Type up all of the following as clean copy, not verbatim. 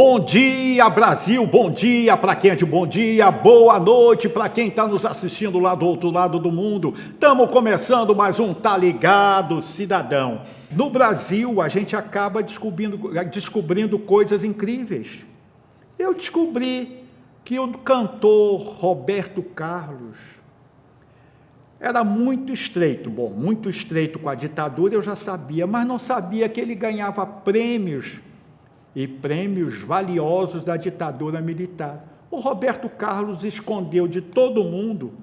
Bom dia, Brasil, bom dia para quem é de bom dia, boa noite para quem está nos assistindo lá do outro lado do mundo. Estamos começando mais um Tá Ligado, Cidadão. No Brasil, a gente acaba descobrindo coisas incríveis. Eu descobri que o cantor Roberto Carlos era muito estreito com a ditadura, eu já sabia, mas não sabia que ele ganhava prêmios valiosos da ditadura militar. O Roberto Carlos escondeu de todo mundo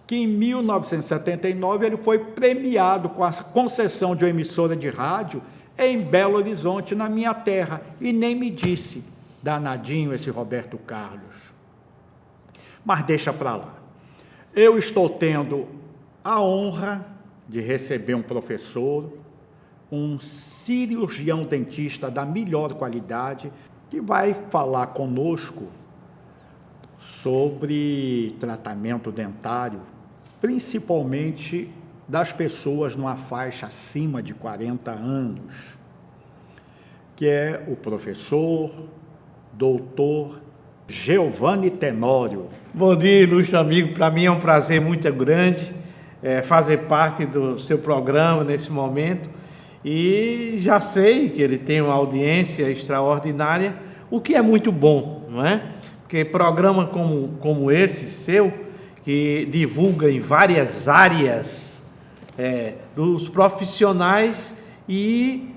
que em 1979 ele foi premiado com a concessão de uma emissora de rádio em Belo Horizonte, na minha terra, e nem me disse, danadinho esse Roberto Carlos. Mas deixa para lá. Eu estou tendo a honra de receber um professor, um cirurgião dentista da melhor qualidade, que vai falar conosco sobre tratamento dentário, principalmente das pessoas numa faixa acima de 40 anos, que é o professor, doutor Giovanni Tenório. Bom dia, ilustre amigo, para mim é um prazer muito grande fazer parte do seu programa nesse momento. E já sei que ele tem uma audiência extraordinária, o que é muito bom, não é? Porque programa como esse seu, que divulga em várias áreas dos profissionais e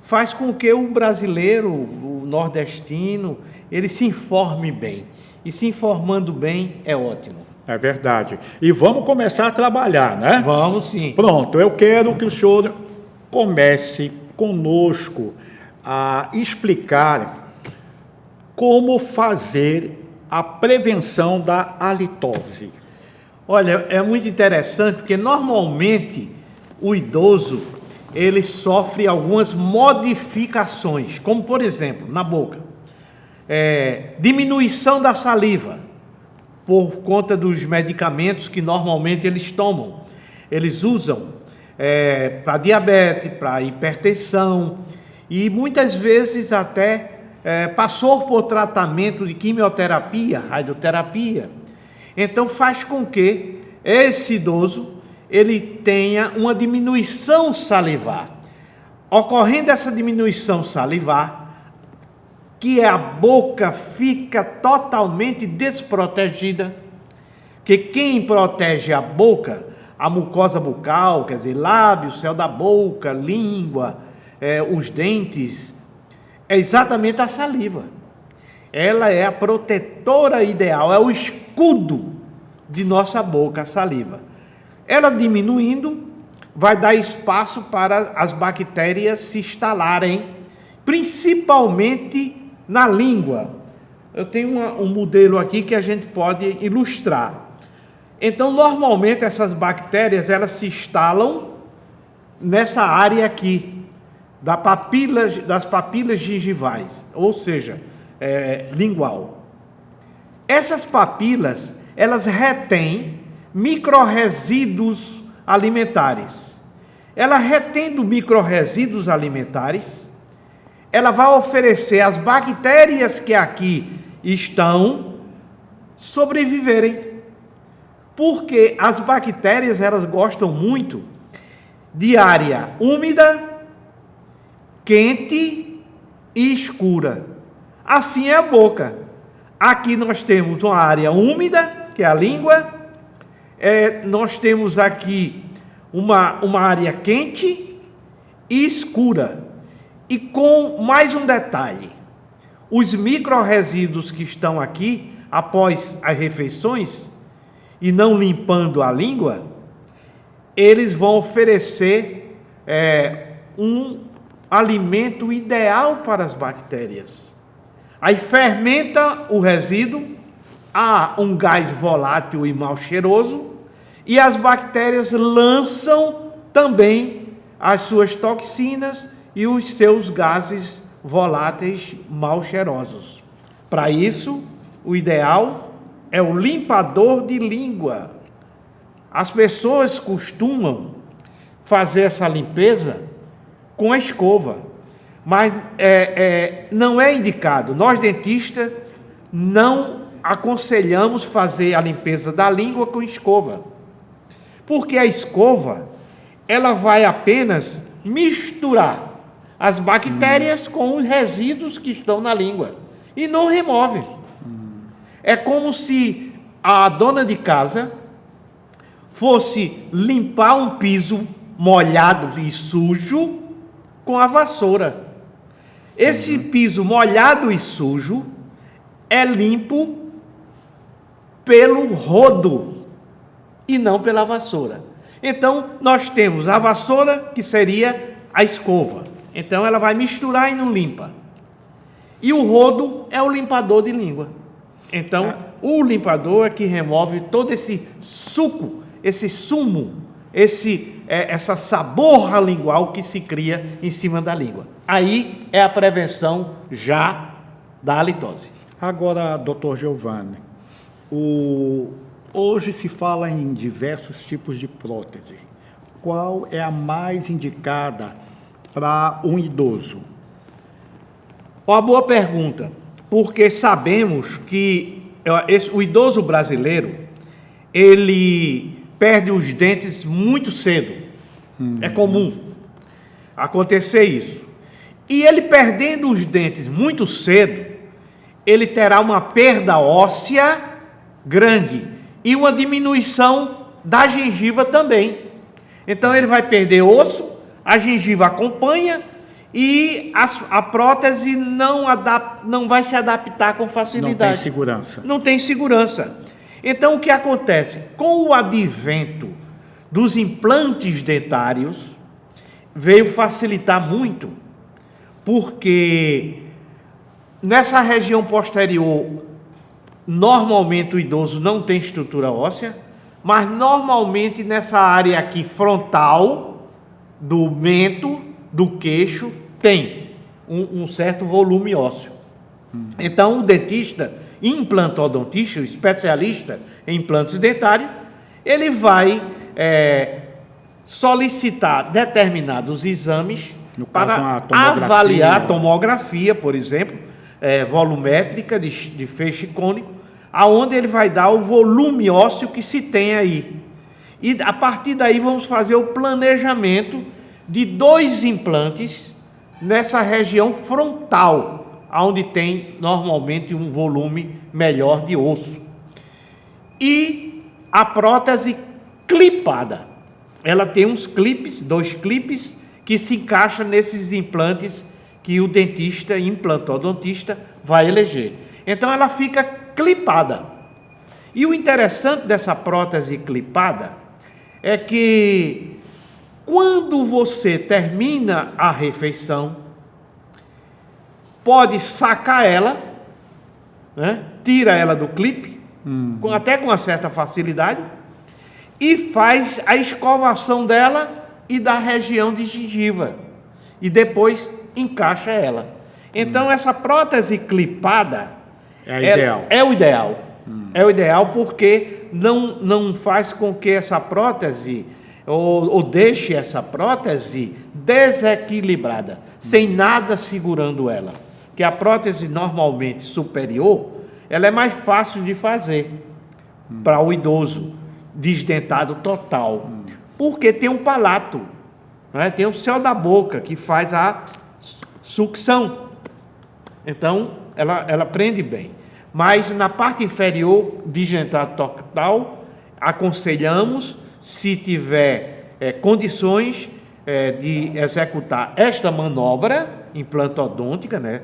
faz com que o brasileiro, o nordestino, ele se informe bem. E se informando bem é ótimo. É verdade. E vamos começar a trabalhar, né? Vamos sim. Pronto, eu quero que o senhor comece conosco a explicar como fazer a prevenção da halitose. Olha, é muito interessante porque normalmente o idoso ele sofre algumas modificações, como por exemplo, na boca, diminuição da saliva por conta dos medicamentos que normalmente eles tomam. Eles usam para diabetes, para hipertensão e muitas vezes até passou por tratamento de quimioterapia, radioterapia. Então faz com que esse idoso ele tenha uma diminuição salivar. Ocorrendo essa diminuição salivar, que a boca fica totalmente desprotegida, que quem protege a boca, a mucosa bucal, quer dizer, lábios, céu da boca, língua, os dentes, é exatamente a saliva. Ela é a protetora ideal, é o escudo de nossa boca, a saliva. Ela diminuindo, vai dar espaço para as bactérias se instalarem, principalmente na língua. Eu tenho um modelo aqui que a gente pode ilustrar. Então, normalmente, essas bactérias, elas se instalam nessa área aqui, das papilas gengivais, ou seja, lingual. Essas papilas, elas retêm micro-resíduos alimentares. Ela retendo micro-resíduos alimentares, ela vai oferecer às bactérias que aqui estão sobreviverem. Porque as bactérias, elas gostam muito de área úmida, quente e escura. Assim é a boca. Aqui nós temos uma área úmida, que é a língua. Nós temos aqui uma área quente e escura. E com mais um detalhe. Os micro-resíduos que estão aqui, após as refeições, e não limpando a língua, eles vão oferecer um alimento ideal para as bactérias. Aí fermenta o resíduo, há um gás volátil e mal cheiroso, e as bactérias lançam também as suas toxinas e os seus gases voláteis mal cheirosos. Para isso, o ideal é o limpador de língua. As pessoas costumam fazer essa limpeza com a escova, mas não é indicado. Nós, dentistas, não aconselhamos fazer a limpeza da língua com escova, porque a escova, ela vai apenas misturar as bactérias com os resíduos que estão na língua e não remove. É como se a dona de casa fosse limpar um piso molhado e sujo com a vassoura. Esse piso molhado e sujo é limpo pelo rodo e não pela vassoura. Então, nós temos a vassoura, que seria a escova. Então, ela vai misturar e não limpa. E o rodo é o limpador de língua. Então, o limpador é que remove todo esse suco, esse sumo, essa saborra lingual que se cria em cima da língua. Aí é a prevenção já da halitose. Agora, doutor Giovanni, hoje se fala em diversos tipos de prótese. Qual é a mais indicada para um idoso? Uma boa pergunta, porque sabemos que o idoso brasileiro, ele perde os dentes muito cedo. É comum acontecer isso. E ele perdendo os dentes muito cedo, ele terá uma perda óssea grande e uma diminuição da gengiva também. Então ele vai perder osso, a gengiva acompanha e a prótese não vai se adaptar com facilidade. Não tem segurança. Não tem segurança. Então o que acontece? Com o advento dos implantes dentários, veio facilitar muito, porque nessa região posterior, normalmente o idoso não tem estrutura óssea, mas normalmente nessa área aqui frontal, do mento, do queixo, tem um certo volume ósseo. Então o dentista, implantodontista, o especialista em implantes dentários, ele vai solicitar determinados exames para avaliar a tomografia, por exemplo, volumétrica de feixe cônico, aonde ele vai dar o volume ósseo que se tem aí. E a partir daí vamos fazer o planejamento de 2 implantes nessa região frontal, onde tem normalmente um volume melhor de osso. E a prótese clipada, ela tem uns clipes, 2 clipes, que se encaixam nesses implantes que o dentista, implantodontista, vai eleger. Então ela fica clipada. E o interessante dessa prótese clipada é que quando você termina a refeição, pode sacar ela, né? Tira ela do clipe, até com uma certa facilidade, e faz a escovação dela e da região de gengiva, e depois encaixa ela. Então essa prótese clipada é o ideal. É o ideal porque não faz com que essa prótese ou deixe essa prótese desequilibrada, sem nada segurando ela. Que a prótese normalmente superior, ela é mais fácil de fazer para o idoso desdentado total, porque tem um palato, né? Tem o céu da boca que faz a sucção. Então ela prende bem. Mas na parte inferior, desdentado total, aconselhamos, se tiver condições de executar esta manobra implantodôntica, né,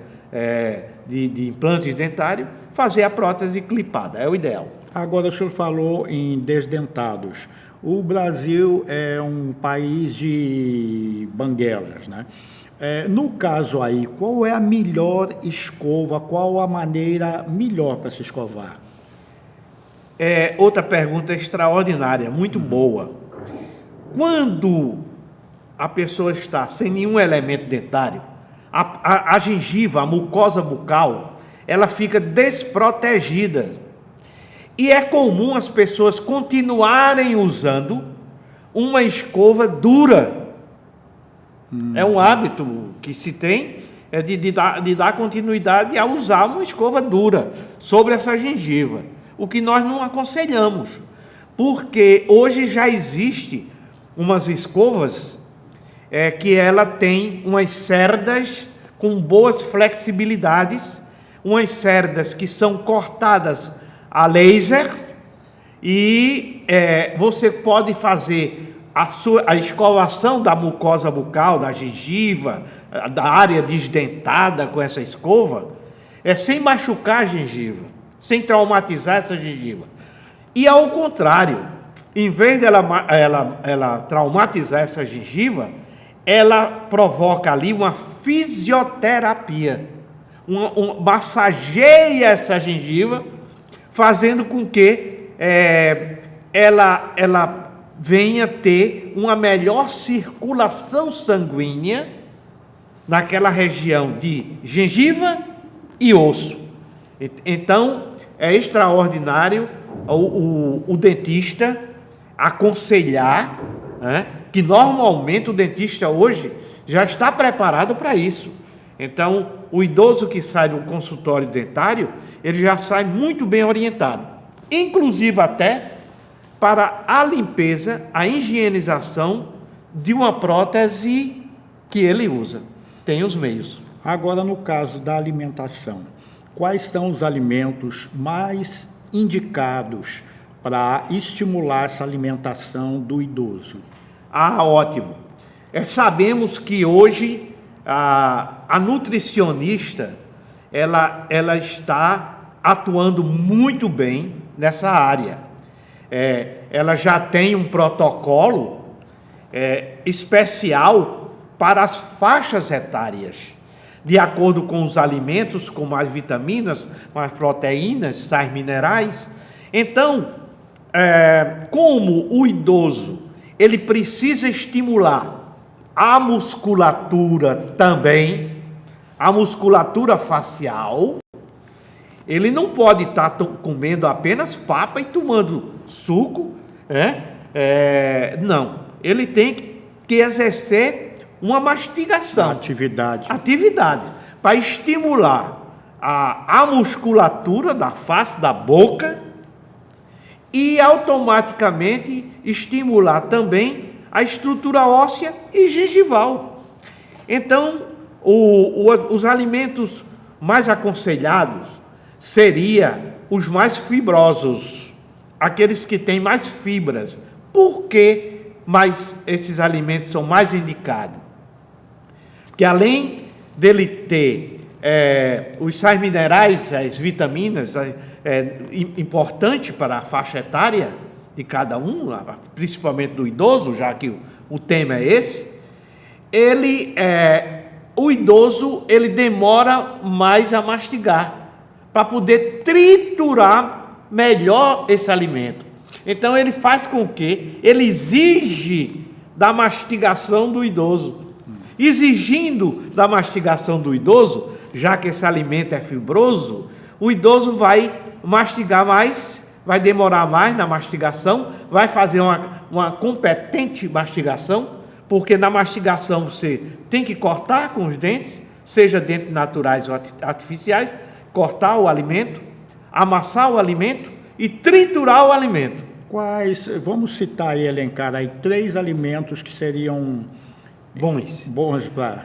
de implantes dentários, fazer a prótese clipada, é o ideal. Agora o senhor falou em desdentados. O Brasil é um país de banguelas, né? No caso aí, qual é a melhor escova, qual a maneira melhor para se escovar? Outra pergunta extraordinária, muito boa. Quando a pessoa está sem nenhum elemento dentário, a gengiva, a mucosa bucal, ela fica desprotegida. E é comum as pessoas continuarem usando uma escova dura. É um hábito que se tem de dar continuidade a usar uma escova dura sobre essa gengiva, o que nós não aconselhamos, porque hoje já existe umas escovas que ela tem umas cerdas com boas flexibilidades, umas cerdas que são cortadas a laser, e você pode fazer a escovação da mucosa bucal, da gengiva, da área desdentada com essa escova, sem machucar a gengiva, sem traumatizar essa gengiva. E ao contrário, em vez dela ela traumatizar essa gengiva, ela provoca ali uma fisioterapia, massageia essa gengiva, fazendo com que ela venha ter uma melhor circulação sanguínea naquela região de gengiva e osso. Então, é extraordinário o dentista aconselhar, né, que normalmente o dentista hoje já está preparado para isso. Então, o idoso que sai do consultório dentário, ele já sai muito bem orientado, inclusive até para a limpeza, a higienização de uma prótese que ele usa. Tem os meios. Agora, no caso da alimentação, quais são os alimentos mais indicados para estimular essa alimentação do idoso? Ótimo. Sabemos que hoje a nutricionista ela está atuando muito bem nessa área. Ela já tem um protocolo especial para as faixas etárias, de acordo com os alimentos, com mais vitaminas, mais proteínas, sais minerais. Então, como o idoso ele precisa estimular a musculatura também, a musculatura facial, ele não pode estar comendo apenas papa e tomando suco, não. Ele tem que exercer uma mastigação. Atividades para estimular a musculatura da face da boca e automaticamente estimular também a estrutura óssea e gengival. Então, os alimentos mais aconselhados seria os mais fibrosos, aqueles que têm mais fibras. Por que esses alimentos são mais indicados? Porque além dele ter os sais minerais, as vitaminas, importante para a faixa etária de cada um, principalmente do idoso, já que o tema é esse, o idoso ele demora mais a mastigar, para poder triturar melhor esse alimento. Então ele faz com que ele exige da mastigação do idoso. Exigindo da mastigação do idoso, já que esse alimento é fibroso, o idoso vai mastigar mais, vai demorar mais na mastigação, vai fazer uma competente mastigação, porque na mastigação você tem que cortar com os dentes, seja dentes naturais ou artificiais, cortar o alimento, amassar o alimento e triturar o alimento. Vamos citar e elencar aí 3 alimentos que seriam bons para...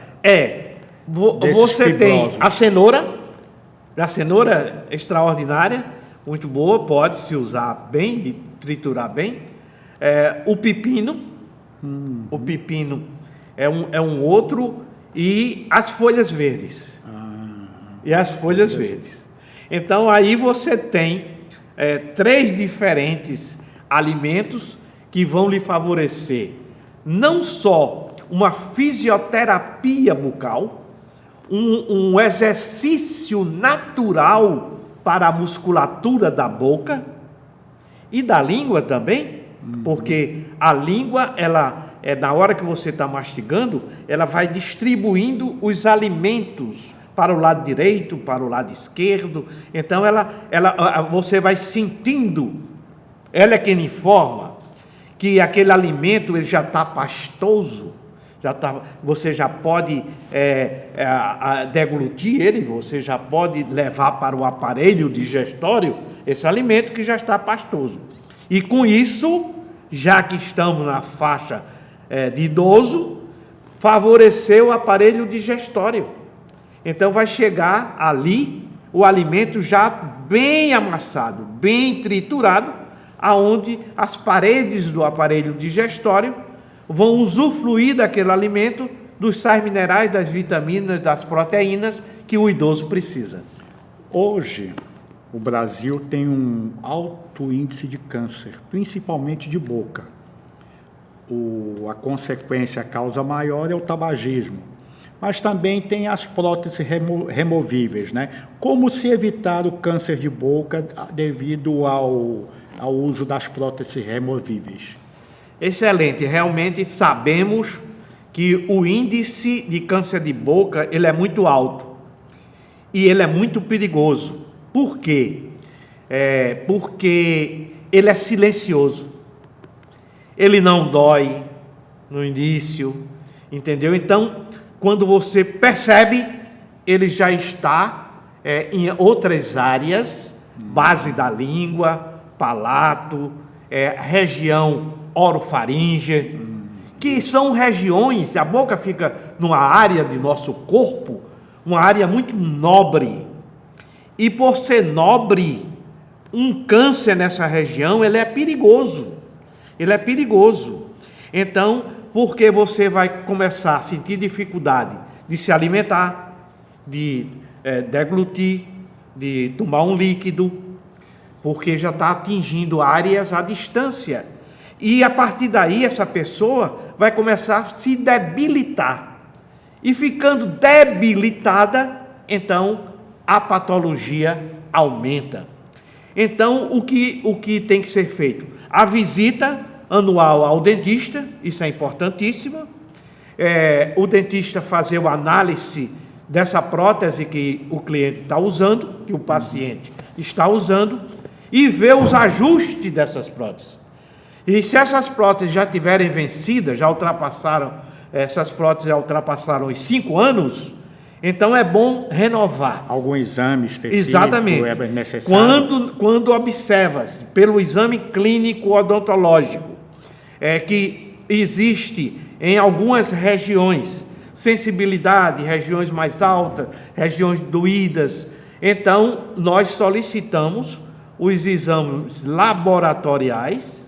Você tem a cenoura extraordinária, muito boa, pode se usar bem, de triturar bem. O pepino, o pepino é um outro, e as folhas verdes. Então aí você tem 3 diferentes alimentos que vão lhe favorecer não só uma fisioterapia bucal, um exercício natural para a musculatura da boca e da língua também, porque a língua, na hora que você está mastigando, ela vai distribuindo os alimentos para o lado direito, para o lado esquerdo. Então você vai sentindo, ela é quem informa que aquele alimento ele já está pastoso, você já pode deglutir ele, você já pode levar para o aparelho digestório esse alimento que já está pastoso. E com isso, já que estamos na faixa de idoso, favorecer o aparelho digestório. Então vai chegar ali o alimento já bem amassado, bem triturado, aonde as paredes do aparelho digestório vão usufruir daquele alimento, dos sais minerais, das vitaminas, das proteínas que o idoso precisa. Hoje, o Brasil tem um alto índice de câncer, principalmente de boca. A consequência, a causa maior é o tabagismo. Mas também tem as próteses removíveis, né? Como se evitar o câncer de boca devido ao uso das próteses removíveis? Excelente, realmente sabemos que o índice de câncer de boca ele é muito alto e ele é muito perigoso. Por quê? Porque ele é silencioso, ele não dói no início, entendeu? Então, quando você percebe, ele já está em outras áreas, base da língua, palato, região orofaríngea, que são regiões, a boca fica numa área de nosso corpo, uma área muito nobre, e por ser nobre, um câncer nessa região, ele é perigoso, então, porque você vai começar a sentir dificuldade de se alimentar, de deglutir, de tomar um líquido, porque já está atingindo áreas à distância. E a partir daí, essa pessoa vai começar a se debilitar. E ficando debilitada, então a patologia aumenta. Então, o que tem que ser feito? A visita anual ao dentista, isso é importantíssimo. O dentista fazer uma análise dessa prótese que o cliente está usando, que o paciente está usando, e ver os ajustes dessas próteses. E se essas próteses já tiverem vencidas, essas próteses já ultrapassaram os 5 anos, então é bom renovar. Algum exame específico? Exatamente. É necessário? Quando observas pelo exame clínico odontológico que existe em algumas regiões sensibilidade, regiões mais altas, regiões doídas, então nós solicitamos os exames laboratoriais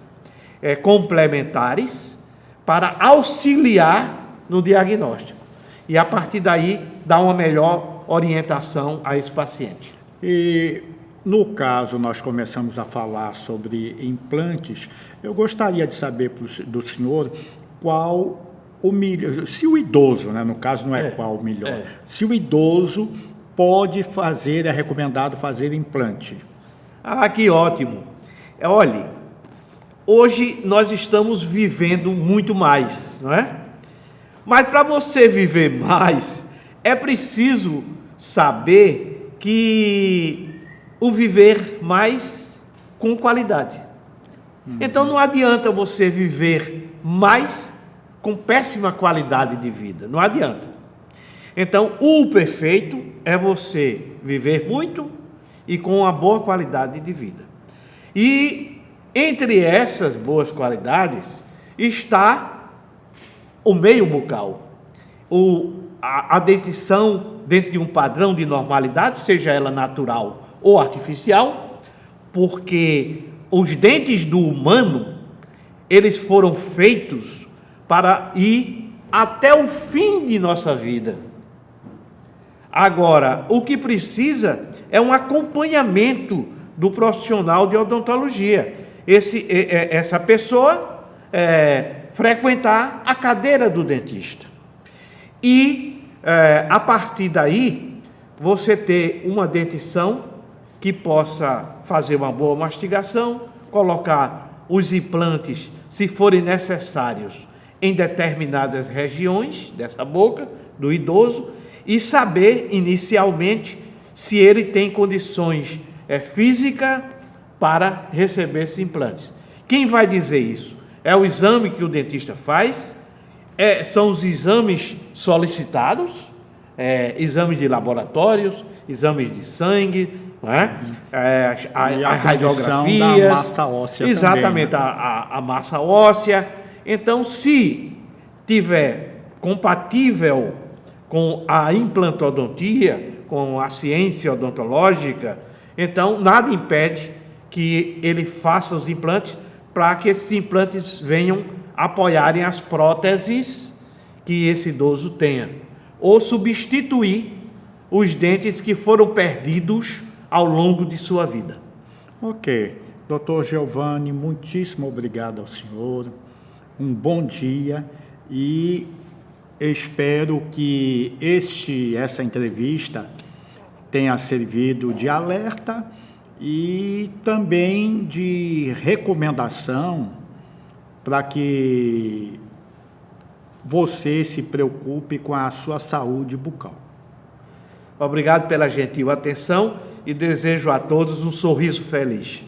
complementares para auxiliar no diagnóstico e a partir daí dar uma melhor orientação a esse paciente. E no caso nós começamos a falar sobre implantes, eu gostaria de saber do senhor qual o melhor, se o idoso, né, no caso não é qual o melhor, se o idoso pode fazer, é recomendado fazer implante. Ah, que ótimo! Olhe, hoje nós estamos vivendo muito mais, não é? Mas para você viver mais, é preciso saber que o viver mais com qualidade. Então não adianta você viver mais com péssima qualidade de vida, não adianta. Então o perfeito é você viver muito e com uma boa qualidade de vida. E entre essas boas qualidades está o meio bucal, a dentição dentro de um padrão de normalidade, seja ela natural ou artificial, porque os dentes do humano, eles foram feitos para ir até o fim de nossa vida. Agora, o que precisa é um acompanhamento do profissional de odontologia. Essa pessoa frequentar a cadeira do dentista. E, a partir daí, você ter uma dentição que possa fazer uma boa mastigação, colocar os implantes, se forem necessários, em determinadas regiões dessa boca do idoso, e saber inicialmente se ele tem condições físicas para receber esses implantes. Quem vai dizer isso? É o exame que o dentista faz, são os exames solicitados, exames de laboratórios, exames de sangue, né? a radiografias, da massa óssea exatamente, também, né? a massa óssea. Então, se tiver compatível com a implantodontia, com a ciência odontológica, então nada impede que ele faça os implantes, para que esses implantes venham apoiarem as próteses que esse idoso tenha, ou substituir os dentes que foram perdidos ao longo de sua vida. Ok. Dr. Giovanni, muitíssimo obrigado ao senhor. Um bom dia e espero que essa entrevista tenha servido de alerta e também de recomendação para que você se preocupe com a sua saúde bucal. Obrigado pela gentil atenção e desejo a todos um sorriso feliz.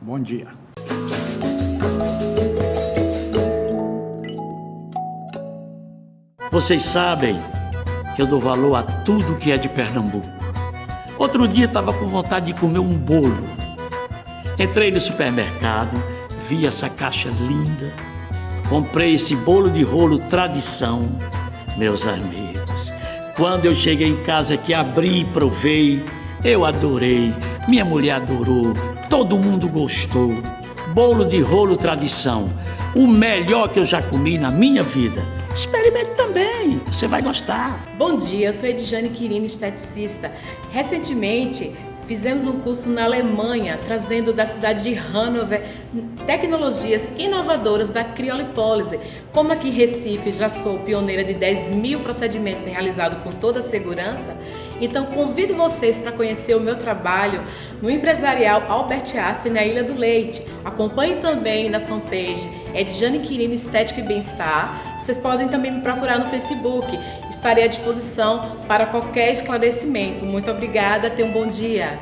Bom dia. Vocês sabem que eu dou valor a tudo que é de Pernambuco. Outro dia estava com vontade de comer um bolo. Entrei no supermercado, vi essa caixa linda, comprei esse bolo de rolo tradição. Meus amigos, quando eu cheguei em casa que abri e provei, eu adorei, minha mulher adorou, todo mundo gostou. Bolo de rolo tradição, o melhor que eu já comi na minha vida. Experimente também, você vai gostar. Bom dia, eu sou Edjane Quirino, esteticista. Recentemente, fizemos um curso na Alemanha, trazendo da cidade de Hannover tecnologias inovadoras da criolipólise. Como aqui em Recife já sou pioneira de 10.000 procedimentos realizados com toda a segurança, então convido vocês para conhecer o meu trabalho no Empresarial Albert Einstein, na Ilha do Leite. Acompanhe também na fanpage Edjane Quirino Estética e Bem-Estar. Vocês podem também me procurar no Facebook. Estarei à disposição para qualquer esclarecimento. Muito obrigada, tenham um bom dia.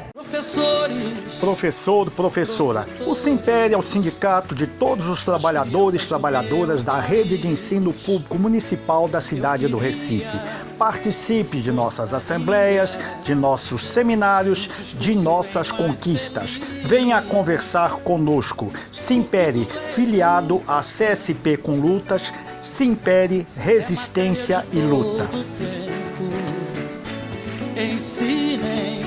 Professor, professora, o Simpere é o sindicato de todos os trabalhadores e trabalhadoras da rede de ensino público municipal da cidade do Recife. Participe de nossas assembleias, de nossos seminários, de nossas conquistas. Venha conversar conosco. Simpere, filiado à CSP com Lutas, Simpere, Resistência e Luta. Ensinem